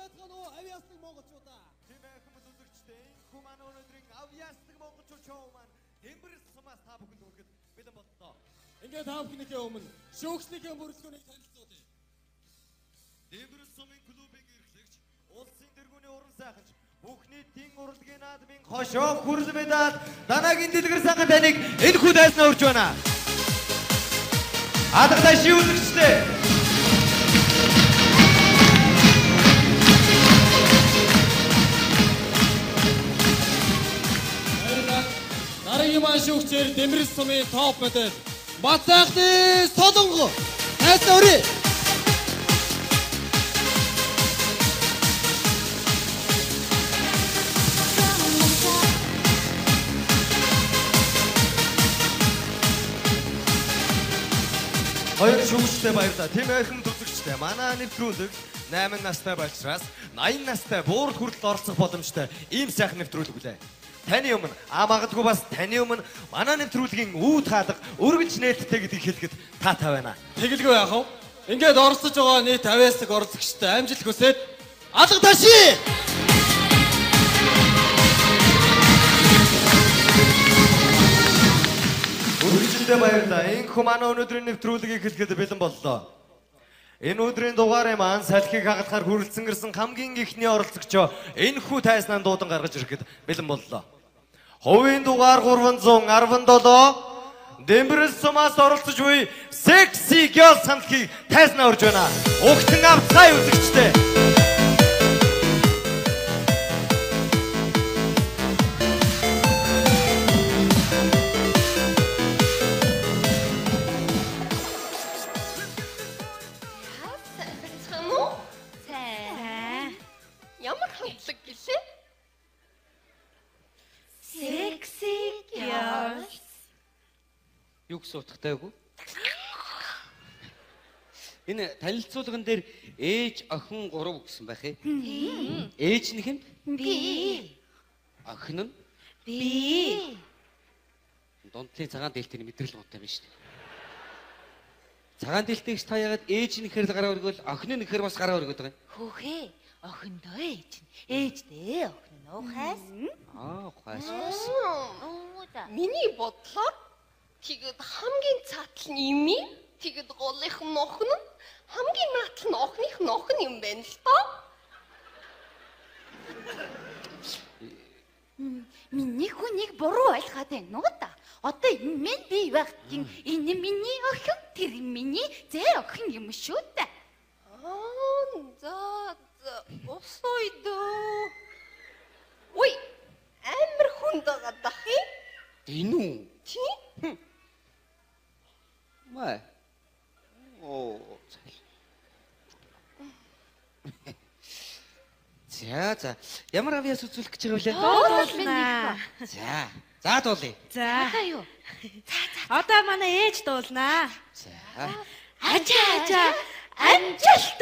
байцгаана уу авьяасдаг монголчуудаа. Тэмээх үзэгчдээ энэхүү манай өнөөдрийн авьяасдаг монголчууд шоу маань Дэмбэр сумаас та бүхэнд хүргэхэд бэлэн боллоо. Ингээд та бүхнийхээ өмнө шүүгчнийхээ мөрөлдөөнийг танилцуулъя. Дэмбэр сумын клубын эрхлэгч, улсын тэргүүний уран сайханч, бүх нийтийн урлагийн наадмын хошоо хүрэл медаль, Данагийн дэлгэр санхан таныг энэхүү дайснаа урьж байна. Адагтай шив үзэгчдээ. Дараагийн маань шүүгчээр Дэмбэр сумын топ модель Бацаахны Солонго хайцаа өрөө. Хоёр шүүгчтэй баярлалаа. Тэм айхам үзэгчтэй манай нэвтрүүлэг 8 настай болчраас 80 настай буурал хүртэл оролцох боломжтой ийм сайхан нэвтрүүлэг үлээ. Таны өмнө магадгүй бас таны өмнө манай нэвтрүүлгийн үүд хаалга өргөж нээлттэй гэдгийг хэлэхэд таатай байна. Тэгэлгүй яах вэ? Ингээд оролцож байгаа нийт 50-аас оролцогчтой амжилт хүсээд алга таши. Үргэлжлэлтэй баярлалаа. Энэхүү манай өнөөдрийн нэвтрүүлгийг эхлэхэд бэлэн боллоо. Энэ өдрийн дугаарыг маань салхийг хагалахаар хүрэлцэн ирсэн хамгийн ихний оролцогчоо энэхүү тайснаа дуудан гаргаж ирэхэд бэлэн боллоо. Хувийн дугаар 317 Дэмбэр сумаас оролцож буй Sexy Girl самтгийг тайснаа урьж байна. Угтан авцгай үзэгчтэй. Ямар хамтлаг гэлээ? Sexy girls. Юу гэсэн утгатай вэ? Энэ танилцуулган дээр ээж, охин 3 гэсэн байх ээ. Ээж нь хэн? Би. Охин нь? Би. Дундлын цагаан дээлтийн мэдрэл гонтой байна шүү дээ. Цагаан дээлтээс та яагаад ээж нь ихээр гараа өргөөл, охин нь ихээр бас гараа өргөд байгаа юм? Хөөхөө, охиндоо ээж нь. Ээждээ охин нь ухаас. Ухаас. Миний бодлоор тэгэд хамгийн цаатал нь ими, тэгэд голынх нь охин нь, хамгийн наатал нь охиных нь охин юм байна л тоо. Миний хүнийг буруу ойлгоод байна уу та? Одоо энэ минь би багтин энэ миний охин, тэр миний зээ охин юм шүү дээ. За осойдоо. Ой, амар хүнд байгаа дахи. Энэ үү? Чи? Маа. Оо. За. Ямар авьяас үзүүлэх гэж байгаа вэ? Дуулнаа. За дуулъя. За. Юу? Одоо манай ээж дуулнаа. За. Ачаа амжилт.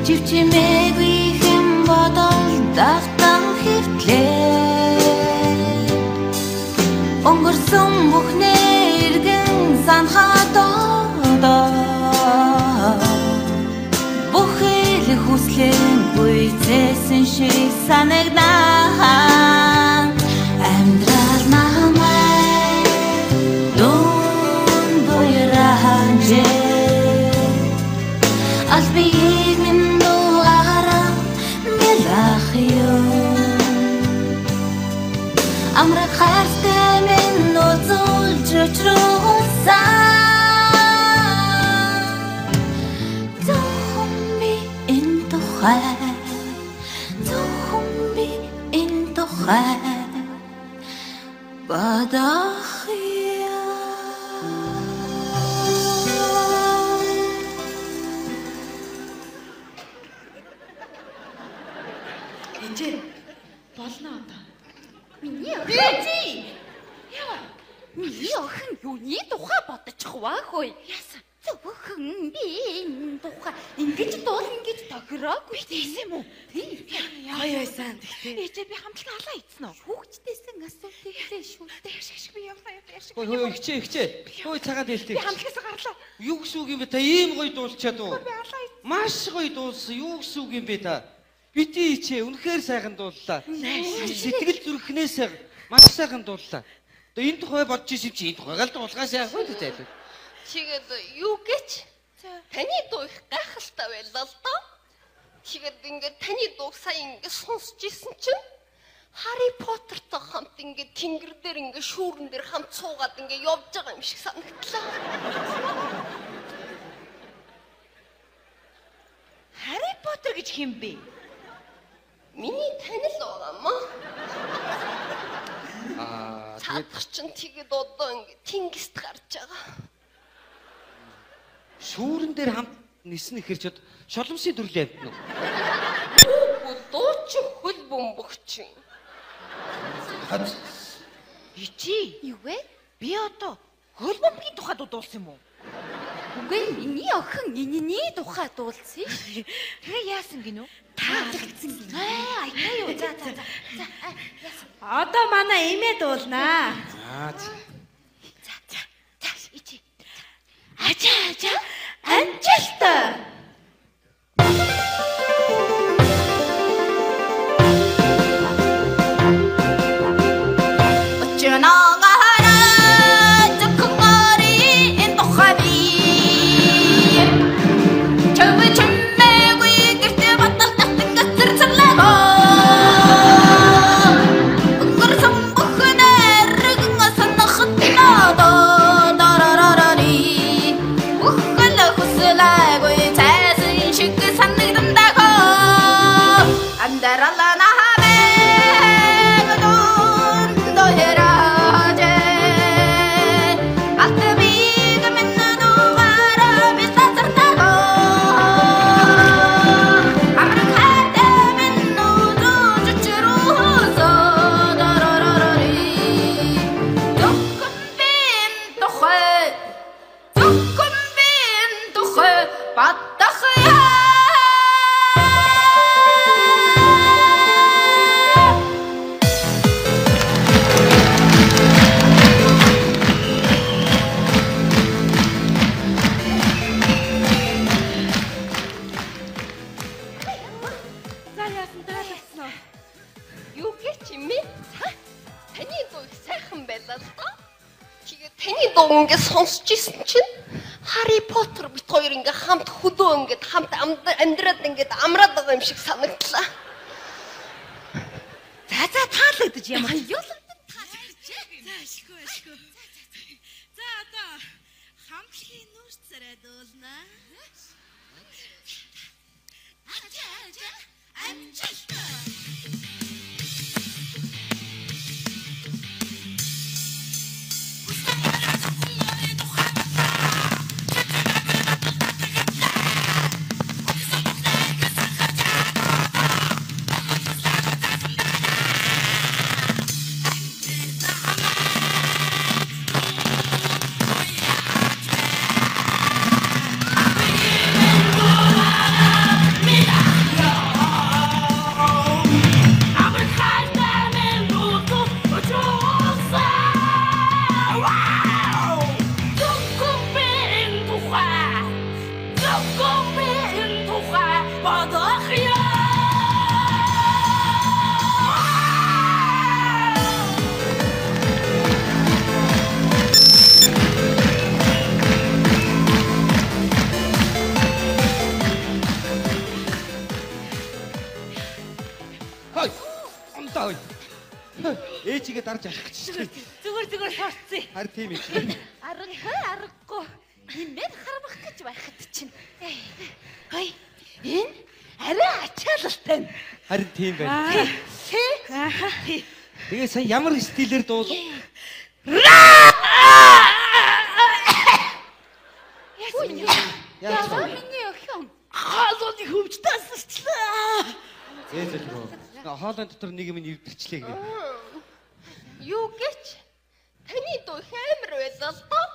Живчимээгүй хэм бодол давтан хэвтлээ. Өнгөрсөн бүхнээ иргэн санахад бүхэл хүслэн буйцээсэн шиг санагдана. Амьдрал намайг дун буйраханжээ. Албиг минь дугаараа мэлах юу. Амраг хайртай минь үзүүлж өчрүүлсэн. Зөвхөн би энэ тухай бадах яа. Ээжээ. Болно одоо. Миний охин. Яа. Миний охин юуны тухай бодож хуваагүй. Яасан? Зөвхөн би энэ тухай ингэж дуул ингэж тохироогүй тийм үү? Тийм. Яа яасан тэгтээ. Ээжээ би хамтлаг алаа ийцэн үү? Хүүхдтэйсэн асуудал ихлээ шүү дээ. Яшиг би явлаа яшиг. Хөөе ихчээ. Хөөе цагаан дэлтэй. Би хамтлагаас гарлаа. Юу гэсэн үг юм бэ та? Ийм гоё дуулчаад уу? Би алаа ийцэн. Маш гоё дуулсан. Юу гэсэн үг юм бэ та? Бити ичээ үнэхээр сайхан дууллаа. Сэтгэл зүрхнээс маш сайхан дууллаа. Одоо энэ тухай бодож ирсэн чи энэ тухайг л дуулгаасаа яах вэ зайлгүй. Чигэд юу гэж? Таны дуу их гайхалтай байлаа л доо. Чигэд ингээд таны дууг сая ингээд сонсч ирсэн чинь Harry Potter-той хамт ингээд тэнгэр дээр ингээд шүүрэн дээр хамт суугаад ингээд явж байгаа юм шиг санагдлаа. Harry Potter гэж хэм бэ? Миний танил байгаамаа. Тэгээд Цаадах чинь тэгээд одоо ингээд тэнгист гарч байгаа. шүүрэн дээр хамт нисэн ихэр чод шоломсын төрлийн амт нь. Дууч хөл бөмбөгч. Ичи. Юу вэ? Би одоо хөл бөмбөгийн тухай дуулсан юм уу? Үгүй миний охин энэний тухай дуулсан ш. Тэгээ яасан гинөө? Таалагдсан. Аяа юу. За. Одоо манай эмээ дуулнаа. За ичи. Ачаа амжилт. Ингээд сонсч ирсэн чинь Harry Potter бит хоёр ингээд хамт хөдөө ингээд хамт амьдраад ингээд амраад байгаа юм шиг санагдлаа. За таалагдаж ямар Ёлонтой таалагдчихэ. ашгүй. За одоо хамтлагийн нүүрс царай дуулнаа. Ачаа амжилт. Ээжигээ дарж алах гэж байна. Зүгээр сорцсон. Харин тийм юм. Аргагүй. Нэмэр хармах гэж байхад чинь. Хөөе. Энэ арай ачаалалтай. Харин тийм байна. Тэгээ сая ямар стилээр дуул? Яа миний охин. Хаалууны хөвч тасчлаа. Зээзэл рүү. Хоолой дотор нэг юм нэвдэрчлээ гэнэ. Юу гэж? Таны дуу их амар байлаа л доо.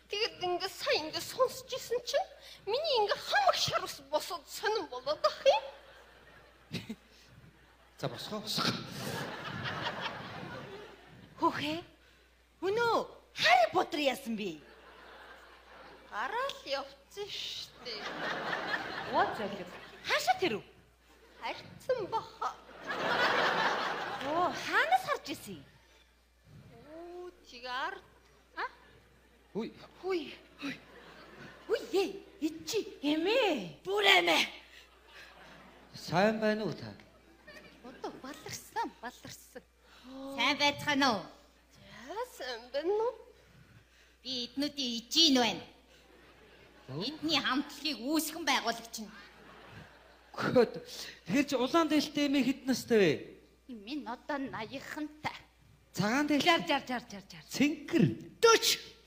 Тэгээд ингээд сайн ингээд сонсч исэн чинь миний ингээд хамаг шарус босоод сонирн болоод ах юм. За босгоо. Хөхөө. Өнөө Harry Potter яасан бэ? Гараал явцсан штэ. What the? Хаашаа тэрв? Харцсан баха. Оо, хаанаас харж ирсэн? Оо, тигаар. Хүй. Хүй. Үе, ичи, эмээ. Бүрэмэ. Сайн байна уу та? Одоо баларсан. Сайн байцгаана уу? Яасан бэ нөө? Би эднүүдийн ижийн байна. Эдний хамтлагийг үүсгэн байгуулагч нь. Гөөд. Тэгэхээр чи улаан дээлтэй эмээ хэд настай вэ? Минь одоо 80-хантай. Цагаан дээл. Жар. Цэнгэр. 40.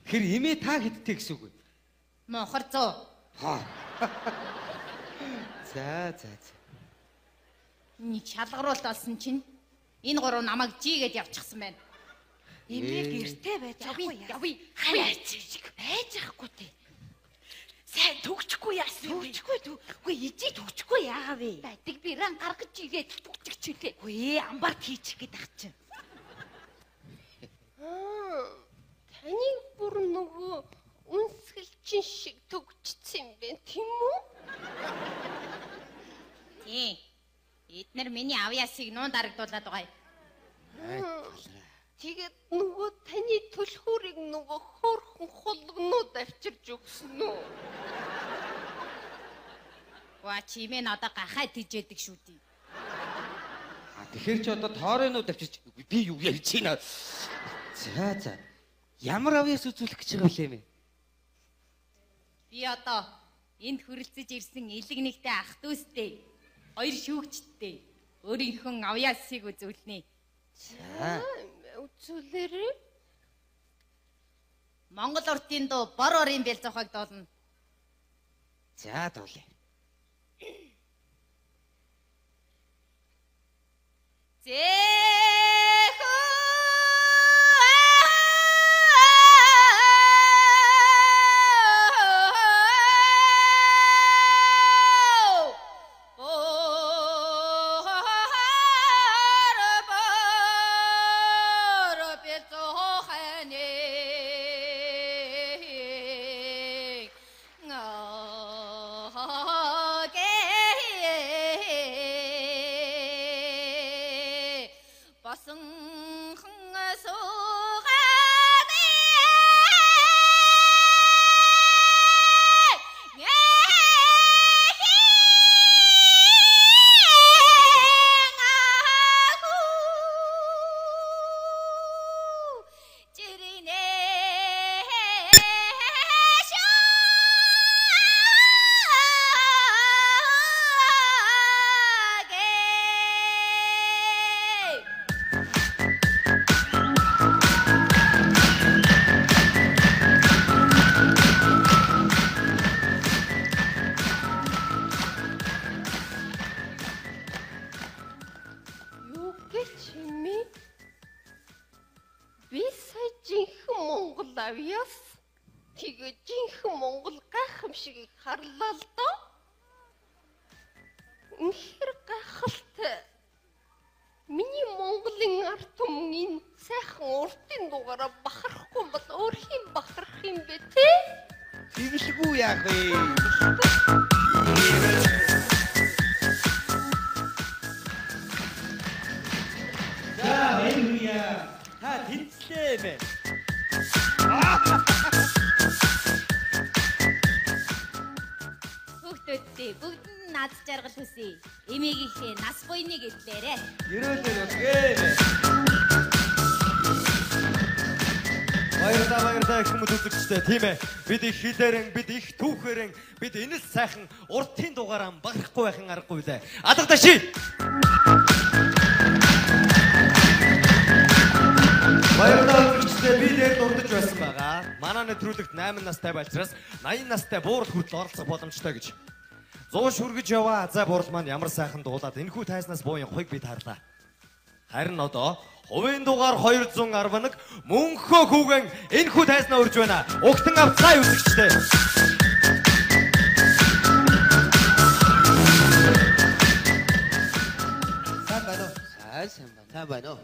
Тэгэхээр эмээ та хэдтэй гэсэн үг вэ? Монхор 100. За. Нэг шалгаруулт олсон чинь энэ гурав намайг жигээд явчихсан байна. Эмээ гэртээ байж Явъя. Байж ахгүй те. Сайн төгчгүй яасан юм бэ? Үгүй ижи төгчгүй яагаа вэ? Байдаг бирэн гаргаж игээд бүгдчихлээ. Үгүй амбарт хийчих гээд ах чинь. Таны бүр нөгөө үнсгэлчин шиг төгчсөн юм бэ, тийм үү? Тий. Эднэр миний авьяасыг нуун дарагдуулаад байгаа юм. Тэгээд нөгөө таны түлхүүрийг нөгөө хөөрхөн хулгнууд авчирж өгсөн үү? Ва чимээ надад гахаа тийжээдэг шүү дээ. Тэгэхээр чи одоо тоорынууд авчиж би юу ярьж байна? За. Ямар авьяас үзүүлэх гэж байгаа юм бэ? Би одоо энд хүрэлцэж ирсэн элэг нэгтэй ах дүүстэй, хоёр шүүгчтэй өөрийнхөө авьяасыг үзүүлнэ. За. Үзүүлээрээ. Монгол уртын дуу бор орын бэл зохиог доолно. За дуулъя. авьяас тэгээ жинхэнэ Монгол гайхамшиг харлаа л доо. Үнэхээр гайхалтай. Миний Монголын ард түмний сайхан уртын дугаараа бахарахгүй бол өөр хин бахарх юм бэ те? Тэгэлгүй яах вэ? За баярлалаа. Та тэнцлээ бэ? Хүүхдүүдтэй бүгд нь наад жаргал хүсье. Эмээгийнхээ нас буйныг эдлээрэ. Ерөөлөө үсгээ. Баярлалаа хүмүүс үзэгчтэй тийм ээ. Бид их хилээрэн, бид их түүхээрэн, бид энэс сайхан уртын дугаараа баграхгүй байхын аргагүй лээ. Алгадаа ши. Баярлалаа үзэгчтэй би дээр дурдж байсан байгаа. Манай нэвтрүүлэгт 8 настай байлчраас 80 настай буурал хүртэл оролцох боломжтой гэж. 100 шүргэж яваа азаа бурал маань ямар сайхан дуулаад энэхүү тайзнаас бууин хуйг бид харлаа. Харин одоо хувийн дугаар 211 мөнхөө хүүгэн энэхүү тайзнаа урж байна. Угтан авцгаа үзэгчтэй. Сайн байна уу? Сайн байна. Сайн байна уу?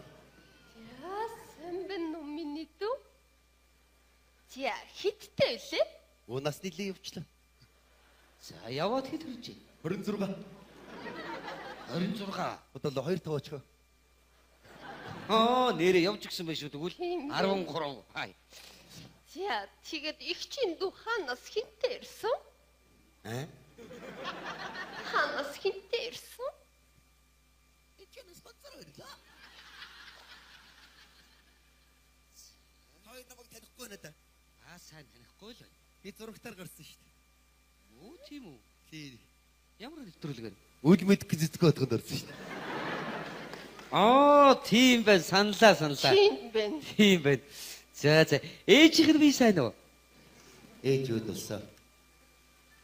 Яа, сайн байна уу миний дүү? За, хиттэй үлээ? Уунаас нилээ явчлаа. За яваад хэд хүрч байна? 26. 26. Одоо л 2 таваач. Нэрээ явж гисэн байх шүү тэгвэл Тийм. 13. Хай. За, тэгээд их чин дүү хаанаас хинтээ ирсэн? Хаанаас хинтээ ирсэн? Эчнээс бацаар ирлээ. Хоёр намайг танихгүй надаа. Сайн танихгүй л байна. Би зурагтаар гарсан шүү дээ. Оо тийм үү. Тийм. Ямар нэвтрүүлэг вэ? Үл мэд гизэтгэж бодгонд орсон шүү дээ. Тийм байна. Саналаа. Тийм байна. Тийм байна. За. Ээжийнх нь би сайн уу? Ээж юу болсон?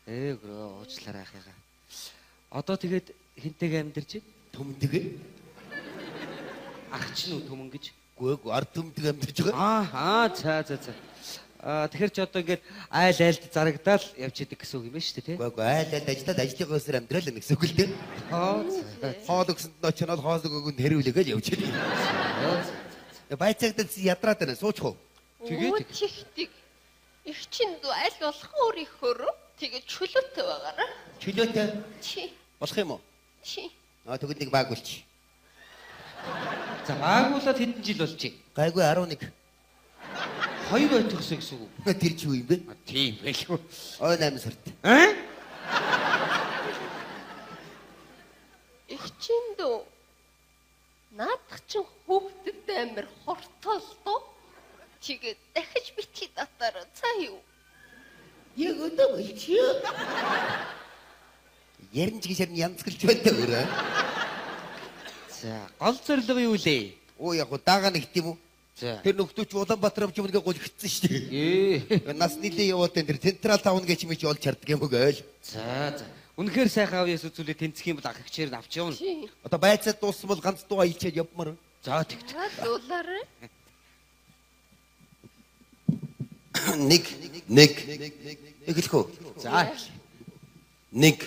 Гөрөө уучлаарай ахыгаа. Одоо тэгээд хинтэйгээ амьдарч байна? Төмдөг. Ах чинь үү төмөн гэж? Гүйг ард төмдөг амьдж байгаа. За. Тэгэхээр ч одоо ингээд айлд зарагдаал явж идэг гэсэн үг юм байна шүү дээ тий. Гүйг айлд ажиллаад ажлынхаа өсөр амьдрал нэгс үг л дээ. Хоол өгсөнд нь очинол хоол өгөөнд хэрүүлээгээл явж идэг. Байцаагд ядраад байна суучих уу? Тэгээд чихдэг. Их чин дүү аль болох өөрийнхөө тэгээд чөлөөтэй байгаараа. Чөлөөтэй Чи. болох юм уу? Чи. Тэгвэл нэг баагуулчих. За байгуулаад хэдэн жил болчих? Гайгүй 11. 2 байтгсан гэсэн үг. Тэр чи юу юм бэ? Тийм байлгүй. 8 сард. Их чин дүү наадах чин хүүхдэд амир хортоолдоо. Тэгээд дахиж битгий татаараа цаа юу? Яг одоо болчихё. Ярин ч гişэр янзгалж байна өөрөө. За гол зорилго юу лээ? Оо яг даага нэгт юм уу? За. Тэр нөхдөөч Улаанбаатар авч юмгээ гол хитсэн шүү дээ. Нас нилээ яваад энэ централ таун гэж чимээч олж чарддаг юм гээл. За. Үнэхээр сайхан авьяас үзүүлээ тэнцэх юм бол ах ихчээр нь авч явна. Одоо байцаад дууссан бол ганц дуу аялчаад явмаар. За тэгт. Дуулаарай. Нэг эхлэхүү. За. Нэг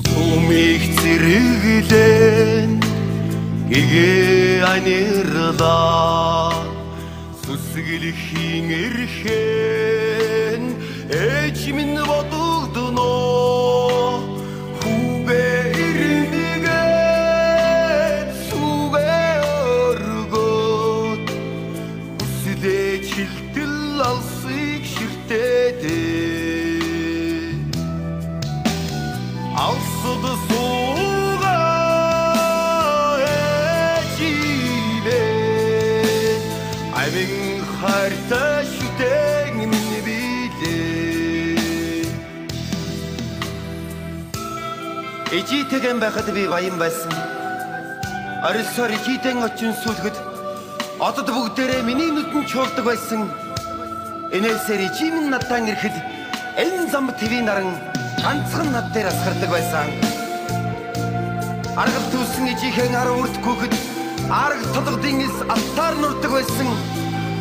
Сумих зэрэглэн гэгээ анирла сүсгэлхийн эрхэн ээж минь бодогдно хүүгээ ирнэгээд сүгээ өргөд хүслээ чилтэл алсыг ширтээдээ алсад суугаа ээживээ амин хайртай шүтэн минь билээ ээжитэйгэн байхад би баян байсан орилсоор ээжитэн очин сүлгэд одод бүгдээрээ миний нүдэн чуулдаг байсан энээсээр ээжи минь надад ирэхэд энэ зам твийн наран ганцхан над дээр асгардаг байсан. Аргал түүсэн ижихэн ар үрд гүгэд арг толгодын эс алтаар нурдаг байсан.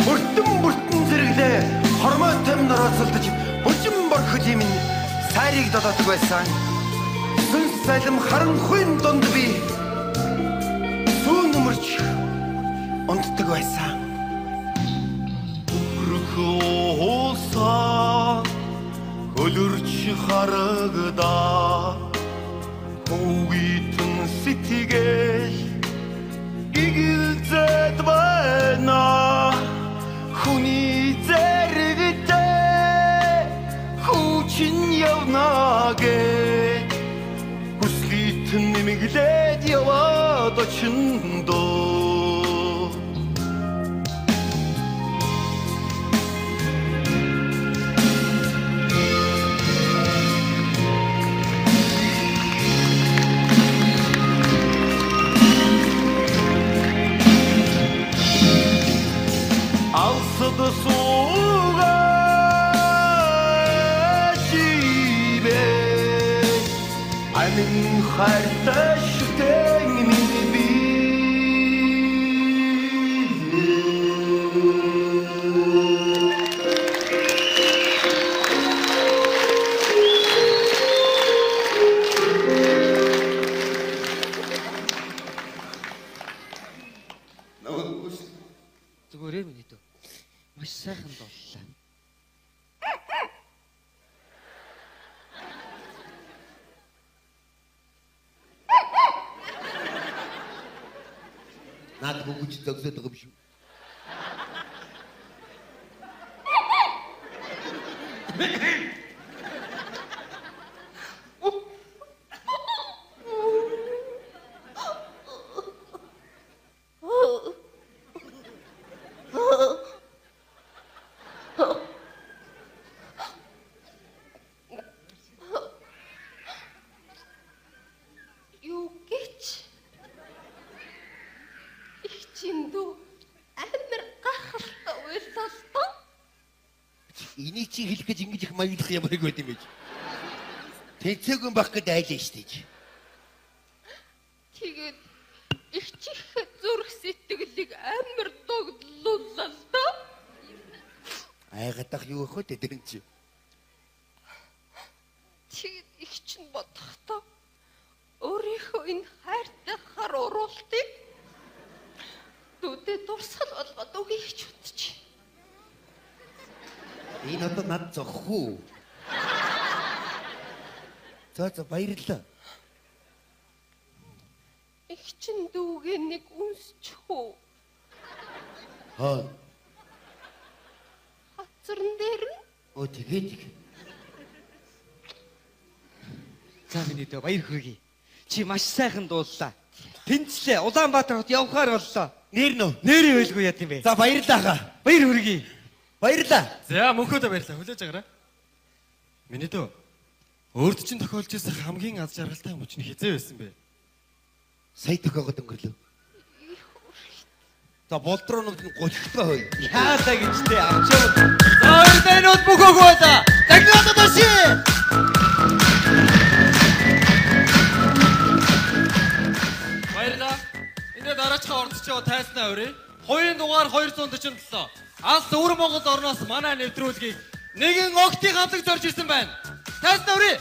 Бүртэн зэрэглээ хормой том нороцолдож бүжин борхол юм сайрыг додоодог байсан. Сүнс салим харанхуйн дунд би сүүн өмөрч унддаг байсан. Хөөсаа Хөлөрч харагдаа Хөвгитэн сэтгэл Игэлзэд байна Хүний зэрэгтэй Хүүчин явна гэд Хүслитэн нэмэглээд яваад очиндоо Анин хайртай шүтэн миний би Зүгээрээ миний дөө. Маш сайхан дууллаа. Наад бүгд зогсоод байгаа юм шүү. Юу гэж? Их чиндүү амар гахалтай байлаа л доо. Энийг чи хэлэх гэж ингэж их маягдлах ямарыг байд юм байж. Тэнцээгүй байх гэдэг айлаа штийж. Тэгээд их чих зүрх сэтгэлийг амар догдлууллаа л доо. Айгадах юу ах вэ тэр чи? Тэгээд их чин бодохдоо өөрийнхөө энэ хайртай хар уруултыг дүүдэд дурсал болгоод өгье гэж бодчих. Энэ одоо над зохихгүй. За баярлалаа. Их чин дүүгээ нэг үнсчих үү? Хаа. Хацран дээр нь? Оо тэгээд. За миний дөө баяр хүргэе. Чи маш сайхан дууллаа. Тэнцлээ. Улаанбаатар хот явхаар боллоо. Нэр нөө. Нэрээ байлгүй яа гэм бэ? За баярлалаа. Баяр хүргэе. Баярлалаа. За мөнхөдөө баярлалаа. Хүлээж агараа. Миний дөө. Өөрт чинь тохиолж ирсэн хамгийн аз жаргалтай юм чинь хизээ байсан бэ? Сая тохиогод өнгөрлөө. За болдроонууд нь 30 тоо хөөе. Яалаа гэжтэй авчаа. За өрнөд мөхөг байлаа. Дахиад баши. Баярлалаа. Энэ дараачихаа орцчоо тайснаа өрөө. Хоёрын дугаар 247. Алс өвөр Монгол орноос манай нэвтрүүлгийг нэгэн октийн хамтлаг зорж ирсэн байна. Тайснаа өрөө.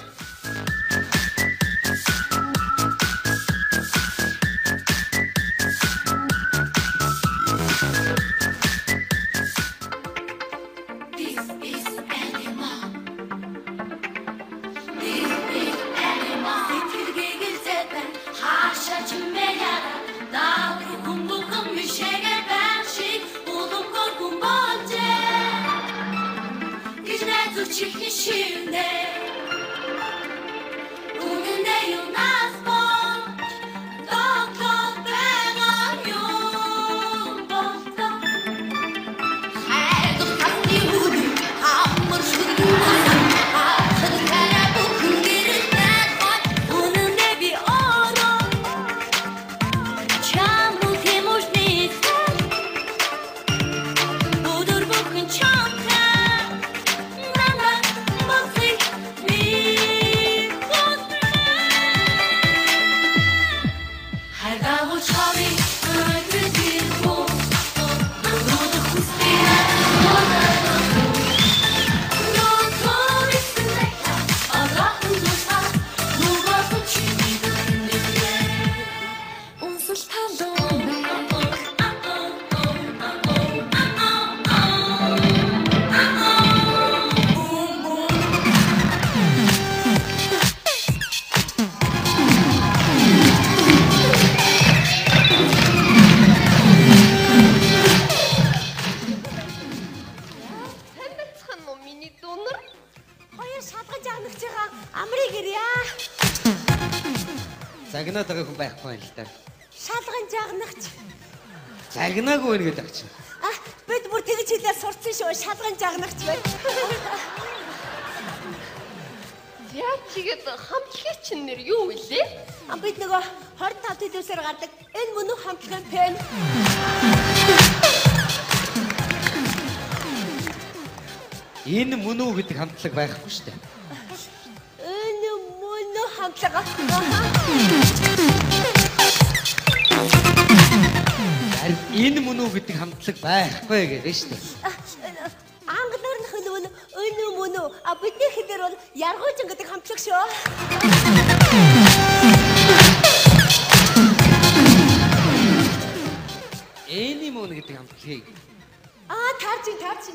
Загнаад байгаа хүн байхгүй юм л та. Шалган жагнагч. Загнаагүй байна гэдэг чинь. Бид бүр тэгж хэлээр сурцсан шүү. Шалган жагнагч бай. Яа чигэд хамтлагийн чинь нэр юу вэ? Бид нөгөө 25 төлөвсөр гардаг. Энэ мөн үү хамтлагын пен. Энэ мөн үү гэдэг хамтлаг байхгүй шүү дээ. Энэ мөн үү хамтлаг. Энэ мөн үү гэдэг хамтлаг байхгүй гэдэг шүү дээ. Англиар нь хэлвэл энэ мөн үү. А бидний хэлээр бол яргуужин гэдэг хамтлаг шүү. Энэ мөн гэдэг хамтлагийг таарч.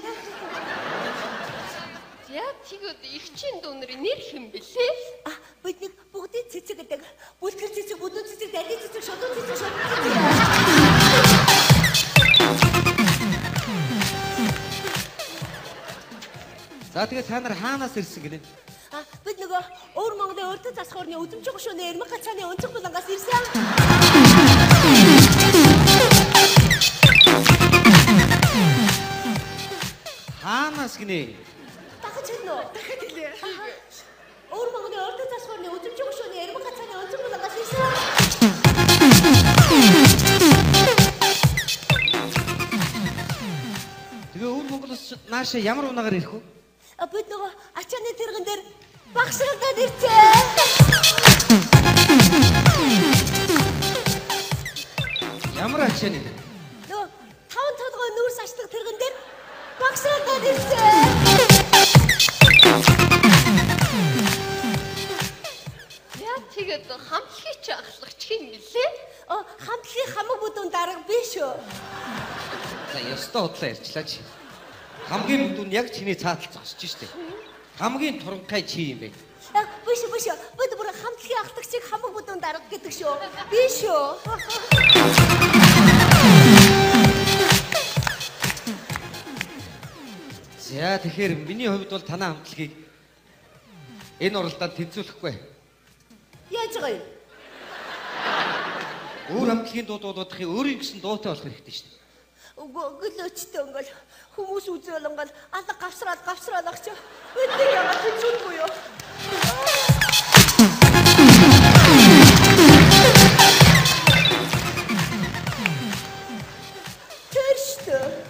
Яа тэгээд ихчийн дүүнэрийн нэр хэм бэлээ? Бидний бүгдийн цэцэг гэдэг. Бүлгэр цэцэг, бүдүүн цэцэг, дайны цэцэг, шодон цэцэг. За тэгээд та нар хаанаас ирсэн гинэ? Бид нөгөө өвөр Монголын өртөө засах орны өдөржин гушууны Эрмэг гацааны өнцөг булангаас ирсэн. Хаанаас гинэ? Дахиж хэлээ. Өвөр Монголын өртөө засах орны өдөржин гушууны Эрмэг гацааны өнцөг булангаас ирсэн. Тэгээ өвөр Монголоос нааша ямар унаагаар ирэх вэ? Бид нөгөө ачааны тэргэн дээр багшрагдаад ирцээ. Ямар ачааны? Нөгөө 5 толгой нүүрс ачлаг тэргэн дээр багшрагдаад ирцээ. Яа тэгээд хамтлагч ахлагч юм бэлээ? Хамтлагийн хамаг бүдүүн дарга биш үү? За ёстой худлаа ярьчлаач. Хамгийн бүдүүн яг чиний цаатал зогсож штэ. Хамгийн туранхай чи юм бэ? Биш. Бид бүр хамтлагийн ахлагчийг хамаг бүдүүн дарга гэдэг шүү. Биш үү? За тэгэхээр миний хувьд бол танай хамтлагийг энэ уралдаанд тэнцвүүлэхгүй. Яаж байгаа юм? Өөр хамтлагийн дуудуудын өөрийн гэсэн дуутай болох хэрэгтэй шүү дээ. Гөлөөчтэй ингээл хүмүүс үзэл ингээл алга гавсраад агч. Бидний яагаад хэлчихгүй юу? Тэрштэй.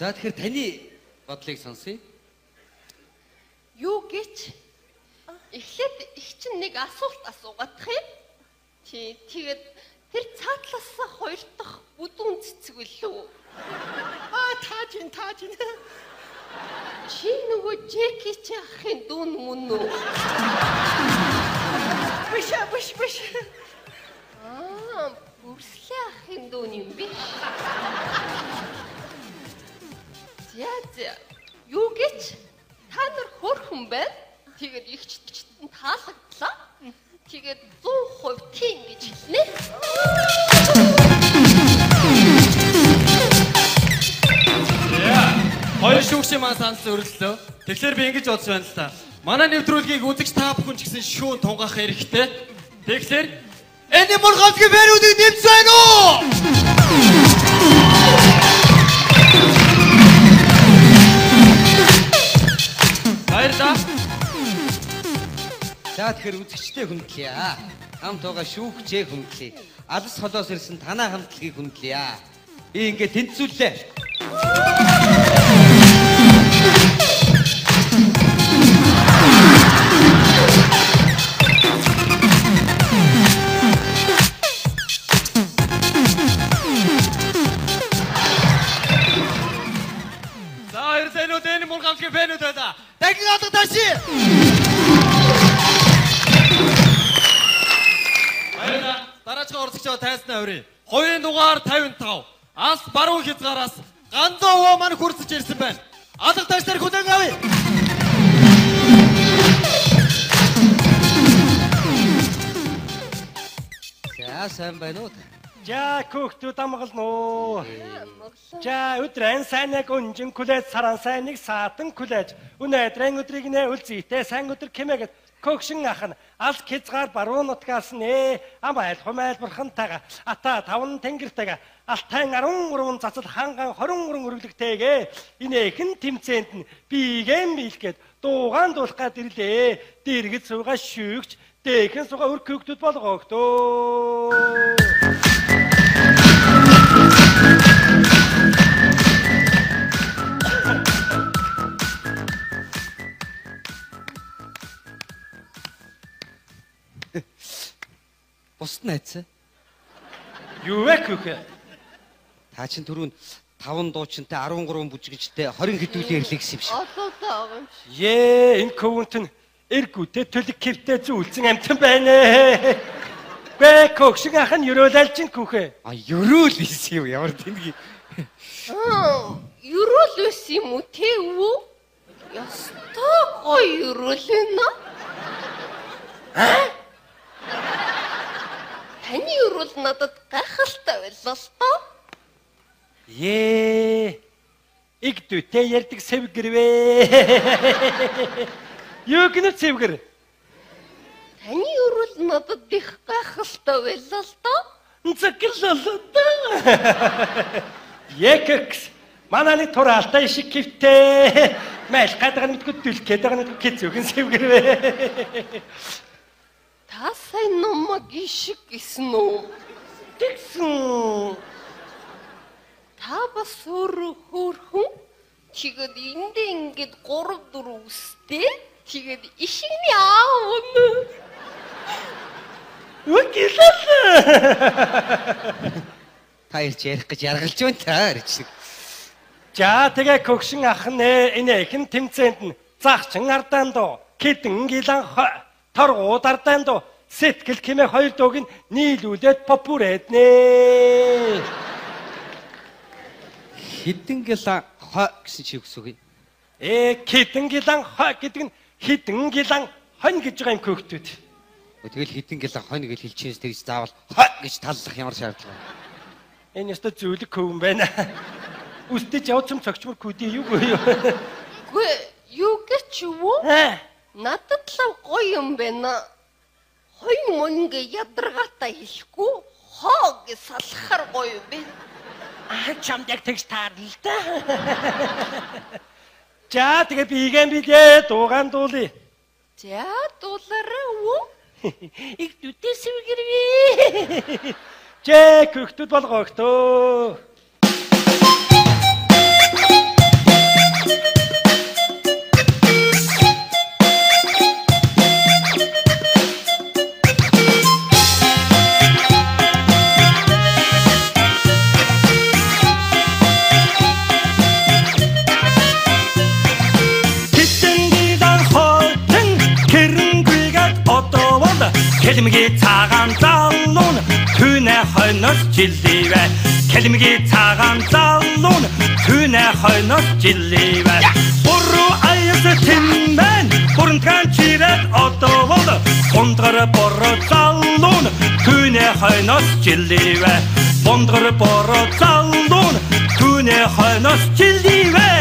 За тэгэхээр таны бодлыг сонсъё. Юу гэж? Эхлээд их чинь нэг асуулт асуугаадах юм. Тэгээд тэр цаатлаас хоёр дахь бүдүүн цэцэг үлээ. Таажин. Чи нөгөө Жеки чи ахын дүүн мөн үү? Биш. Бүрслээ ахын дүүн юм биш. За. Юу гэж? Та нар хөөрхөн байна. Тэгээд ихчд таалагдлаа. Тэгээд 100% тийм гэж хэлнэ. Хоёр шүүгчийн маань санал өргөлөө. Тэгэхээр би ингэж бодож байна л та. Манай нэвтрүүлгийг үзэж та бүхэн ч гэсэн шүүн тунгаах хэрэгтэй. Тэгэхээр энэ мөр ганцхан бэрүүдийг нэмсэн байна уу? Баярлалаа. За тэгэхээр үзэгчтэй хүндлэе. Хамт байгаа шүүгчээ хүндлэе. Алс холоос ирсэн танай хамтлагийг хүндлэе. Би ингээд тэнцвүүллээ. За эрдэнүүд энэ мөр ганцхан бэрүүд байна. Дахин алга тааши. Дараагийн орцогчоо тайснаа өрөө. Хоёрын дугаар 55. Ас баруун хязгаараас ганцхан овоо маань хурцж ирсэн байна. Алга таашнаар хүлээн авъя. За сайн байна уу? За хүүхдүүд амгална уу. За өдрэн сайныг өнжин күлээж саран сайныг саатан күлээж. Өнөөдрийн өдрийг нэ үлзийтэй сайн өдөр кэмэгэд Кокшин ахан алс хязгаар баруун нутгаас нэ ам айл хумайл бурхантайга ата таван тэнгэртэйга алтай 13 цацал ханган 23 өргөлөгтэйгээ инээхэн тэмцээнд нь биегэм бийлгээд дуугаан дуулах гад ирлээ. Дэргэд суугаа шүүгч дээхэн суугаа өр хүүхдүүд болгоогдоо. Бусд найз. Юу вэ хөхөө? Та чинь түрүүн 5 дуучинтай 13 бүжигчтэй 20 хэдүүлэн ирлэгсэн юм шиг. Одоо таагаа юм шиг. Энэ көвөнт нь эргүүтэй төлөг кевтэй зүйлсэн амтан байна ээ. Гэ көгшиг ах нь өрөөлж чинь хөхөө. Өрөөл ийсэн юм ямар тэнэг. Өрөөл байсан юм уу те үү? Ястай гоё өрөөлнө. Таны өрөөл надад гайхалтай байлаа л тоо. Иг дүүтэй ярьдаг сэвгэрвэ. Юу гэнэ сэвгэр? Таны өрөөл надад их гайхалтай байлаа л тоо. Зөвлөлөө та. Екэкс мананы тураалтай шиг кивтэй. Майл гадаг нь мэдгүй дэлгээд байгаа нь хэцүүхэн сэвгэрвэ. Та сайн номог ишиг гэсэн үү? Тэгсэн. Та бас өөрөө хөөрхөн. Тэгээд эндээ ингээд 3-4 үстэй. Тэгээд ишигний аавна. Үгилээ. Та ирж ярих гэж яргалж байна та ирж. За тэгээ көгшин ах энэ ихэн тэмцээнд нь загчин ардаан доо кидэн гилан торгууд ардаан доо сэтгэл хэмээ хоёр дууг нь нийлүүлээд попүрэднэ. Хідэн гилан гэсэн чи юу гэсэн үг вэ? Хідэн гилан гэдэг нь хідэн гилан хонь гэж байгаа юм хөөхтүүд. Тэгэл хідэн гилан хонь гэж хэлчихээс тэгж заавал гэж таллах ямар шаардлага. Энэ яста зүйлэг хөвөн байна. Үстэж явцсан цогчмор күдий юу гүй юу? Гүй юу гэж юу? Надад л гоё юм байна. Хонь мөнгө ядаргаатай хэлэхгүй хоо гэж салахаар гоё бэ. Чамд яг тэгж таарна л да. За тэгээ биегэм бидээ дуугаан дуулъя. За дуулаарай уу? Их дүүтэй сэвгэрвэ. Жээ хөхтүүд болгоогтөө. Келмиги цагаан залуун түүнэ хойноос жиливэ. Келмиги цагаан залуун түүнэ хойноос жиливэ. Буруу аяс тэммэн бүрэнтгэн чирээд одоовол бундгар бороо залуун түүнэ хойноос жиливэ. Бундгар бороо залуун түүнэ хойноос жиливэ.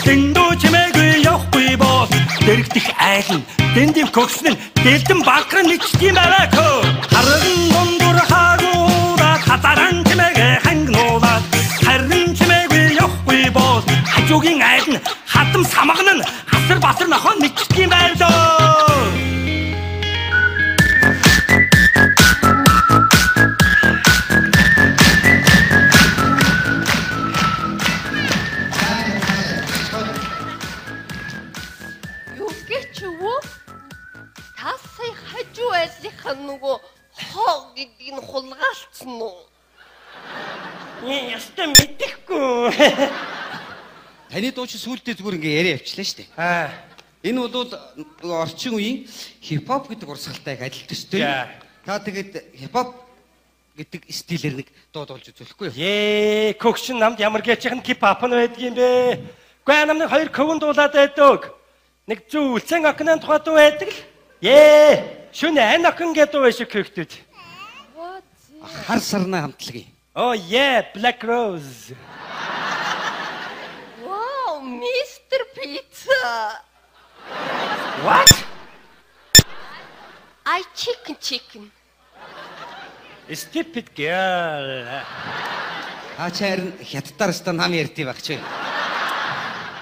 Дэндүү чимээгүй явахгүй боос дэрэгдэх айлн дэндив кокснын дэлдэн банкран нэгчдийн байваа көө харин дундур хаагуудаа хатаран чимээгээ хангнуулаад харин чимээгүй явахгүй боос хажуугийн айлн хатам самган нь асар басар нохоо нэгчдийн байлоо. Нөгөө хоо гэдгийг нь хулгаалцсан уу? Ястаа мэдэхгүй. Таны дуу чи сүултээ зүгээр ингээ яриа явчлаа шүү дээ. Энэ бол орчин үеийн хипхоп гэдэг урсгалтай адилтай шүү дээ. Та тэгээд хипхоп гэдэг стилээр нэг дуу дуулж үзүүлэхгүй юу? Көгшин намд ямар гэчих нь хипхоп нь байдаг юм бэ? Гэхдээ намд хоёр көвөн дуулаад байдаг. Нэг зүйлсэн окнын тухай дуу байдаг л. Шүнэ охин гэдэг байх шиг хөхтүүд. Хар сарна хамтлагийн. Oh yeah, Black Rose. Wow, Mr. Pizza. What? I chicken. Stupid girl. Ачаар хятадаар ста нам ярьдий байх чи.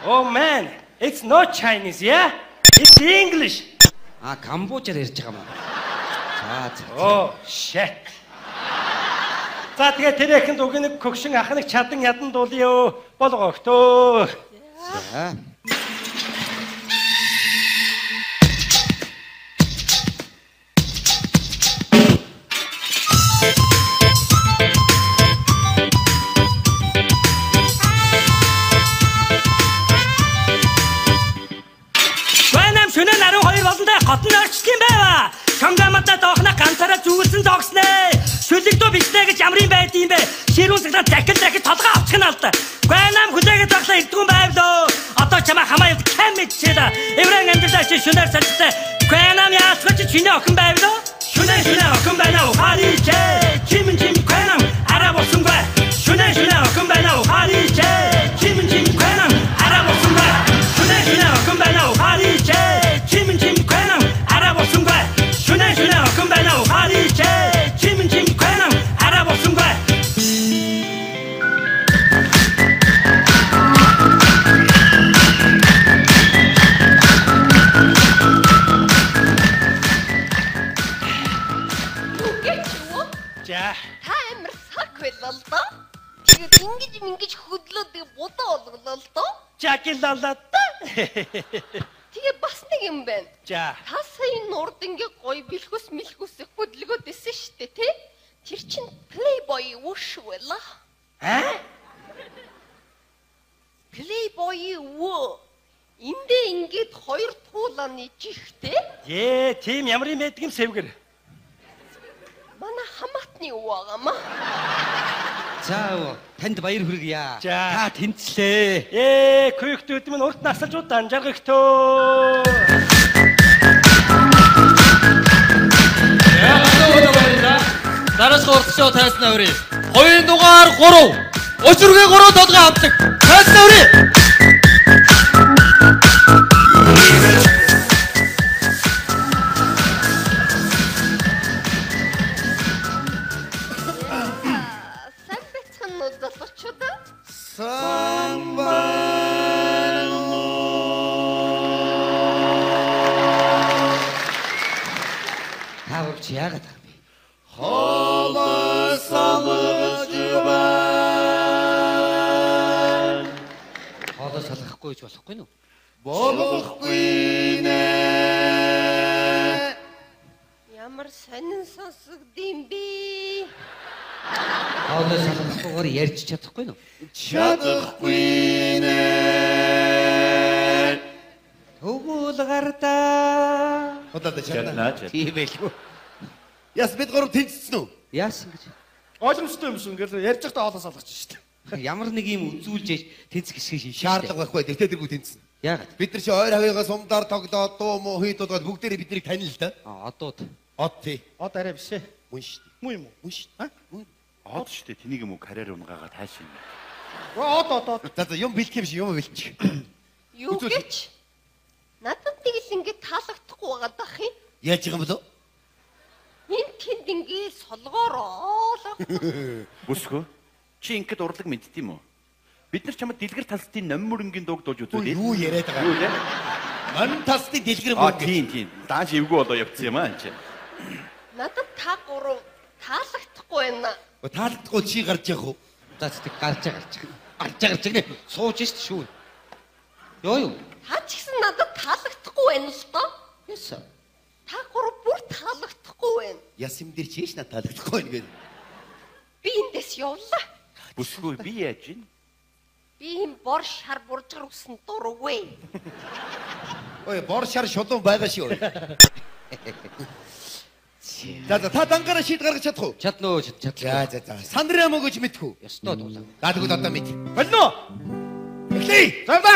Oh man, it's not Chinese, yeah? It's English. Камбожаар ярьж байгаа юм. Oh shit. За тэгээ тэрээхэнд угныг көгшин ахныг чадан ядан дуулъё. Болгоогтөө. За. Шөнө 12 болонтой хотон орчлын байва. Шонгамата доохна ганцаараа зүгэлсэн зогснэ. Шүлэгдөө бичнэ гэж ямрын байд юм бэ? Ширүүн цагтаа дахин толгой авчих нь алда. Гайнам хүлээгээд баглаа ирдгүн байвлоо. Одоо чамаа хамаа явд кэмэчээ да. Эврэн амьдралаа чи шөнөөр салцтай. Гайнам яасгаж чиний охин байвлоо. Шөнө охин байна уу? Харичээ. Чим гайнам араа болсон бай. Шөнө охин байна уу? Харичээ. Чим гайнам араа болсон бай. Шөнө охин байна уу? Харичээ. Чим гайнам араа болсон бай. Шөнө охин байна уу? Харичээ. Чим гайнам араа болсон бай. Та амар сак байлаа л доо. Тэгээд ингэж хөдлөөд будаа болголоо л доо. Жакилалаа та. Тэгээ бас нэг юм байна. За. Та сая нурд ингээ гоё бэлхүс хөдлөгөөд исэн штэ тий? Тэр чин Playboy уу шүү байлаа. Playboy уу? Эндээ ингээд хоёр туулааны жихтэй. Тийм ямар юм байдаг юм сэвгэр. Манай хамаатны уу байгаамаа. За танд баяр хүргье. Та тэнцлээ. Көөхтүүд минь урт насалжууд данжаргахтөө. Дараас хурцчоо тайснаа өрөө. Хоёрын дугаар 3. Өчрөгийн 3 толгой авдаг. Тайснаа өрөө. Яагаад юм бэ? Хоолой салгаж байна. Хоолой салгахгүй гэж болохгүй нү? Болохгүй нэ. Ямар сонин сонсогдсон бэ? Хоолой салгахгүйгээр ярьж чадахгүй нү? Чадахгүй нэ. Өгөөл гардаа. Одоо чадна. Тийм байлгүй. Яс бид гурав тэнцсэн үү? Яасан гэж. Ойлгомжтой юм шүү. Ингээл ярьж байхдаа хоолоо салгаж штэ. Ямар нэг юм үзүүлж тэнцэх хэсэг шин. Шаардлага байхгүй. Тэгтээ тэргүй тэнцсэн. Яагаад? Бид нар чи ойр хавьяас сумдаар тогдоод дуу муу хийдгээд бүгдээрээ биднийг танил л да. Одууд. Од тий. Од арай биш ээ. Мөн шүү дээ. Муу юм уу? Мөн шүү. Мөн. Од шүү дээ. Тэнийг юм уу карьер унгаага таашин. Од. За юм бэлтгэх юм шиг юм бэлтчих. Юу гэж? Надад тэгэл ингэ таалагдахгүй байгаа дах юм. Яаж юм бэ? Энд тэнд ингэ солгоороо. Бүсгөө. Чи ингэдэг урлаг мэдт юм уу? Бид нар чамд дэлгэр талстын номин мөрөнгийн дууг дууж үзүүлээ. Юу яриад байгаа юу вэ? Номин талстын дэлгэр мөрөнгө. Тийм. Дааш эвгүй болоо явцсан юм аа энэ. Надад та гурав таалагдахгүй байна. Таалагдахгүй чи гарч явах уу? За тийм гарч нэ. Сууж шít шүү. Юу? Та ч гэсэн надад таалагдахгүй байна л доо. Яса. Та гурав бүр таалагдахгүй байна. Яс юм дээр чийш надад таалагдахгүй байна гэдэг. Би эндээс явлаа. Бүсгүй би яаж ийн? Би юм бор шар буржгар усан дургүй. Ой, бор шар шулуун байгаа шүү. За та дангаараа шийд гаргаж чадах уу? Чадна уу, чадлаа. За. Сандрын ам өгөж мэдхүү. Ёстой дуулаа. За тэгвэл одоо мэд. Болно. Эхлэе. За ба.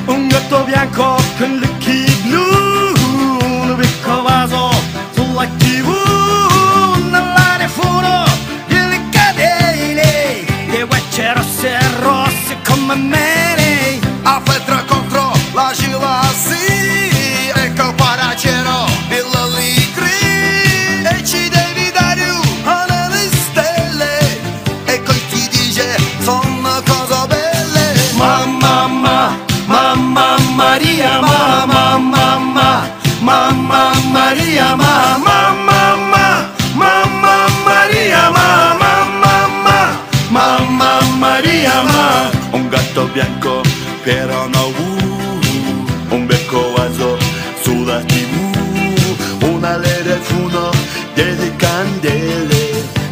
Un gatto bianco con gli occhi blu, un becco vaso sulla TV, nell'aria furono le catene, le guance rosse come me, a Fedra contro la gelasi, ecco paracero e l'allegri, e ci devi dare un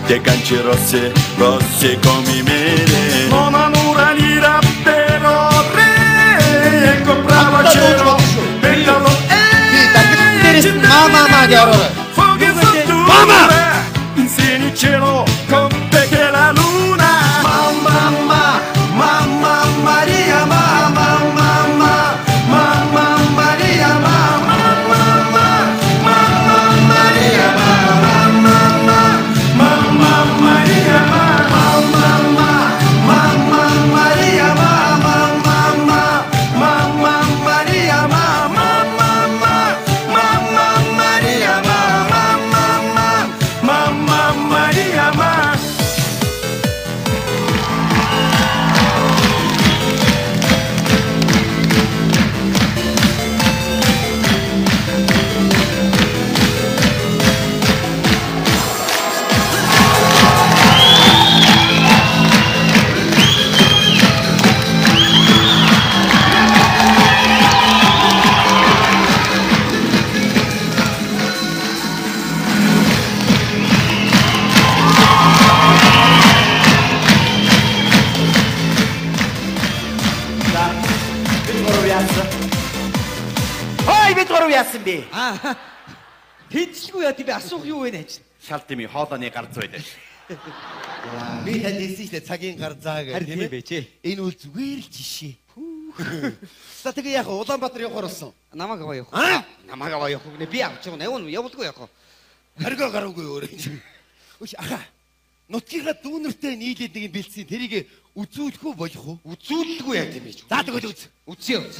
Te cancerose, rosse come mele. Nona nura nira pero re. Comprava cielo, peccalo Mama! Insieme cielo, compete la luna. Mamma, mamma Maria, mamma, mamma, mamma Maria, mamma, mamma, mamma Maria, mamma, mamma, mamma Maria, mamma, mamma Maria, mamma, mamma, mamma Maria, mamma, mamma, mamma Maria, mamma Maria, mamma. Хой бид гурав яасан бэ? Тэдсгүй яа би асуух юу вэ нэж? Шалтими хоолойны гар зүйдэ. Би танд хэлсэн шүү дээ цагийн гар заа гэх Харин тийм ээ чи. Энэ үл зүгээр л жишээ. За тэгээ яг Улаанбаатар явахаар болсон. Намаг аваа явах. Намаг аваа явах гэнэ би авч байгаа. Явна явуулгүй явах. Харгаа гараагүй өөрөө. Үш аха. Нутгийнхаа дүүнэртэй нийлээд нэг юм бэлдсэн тэрийг үзүүлэхгүй болох уу? Үзүүлэлгүй яа тийм ээ. За тэгвэл үз. Үзье үз.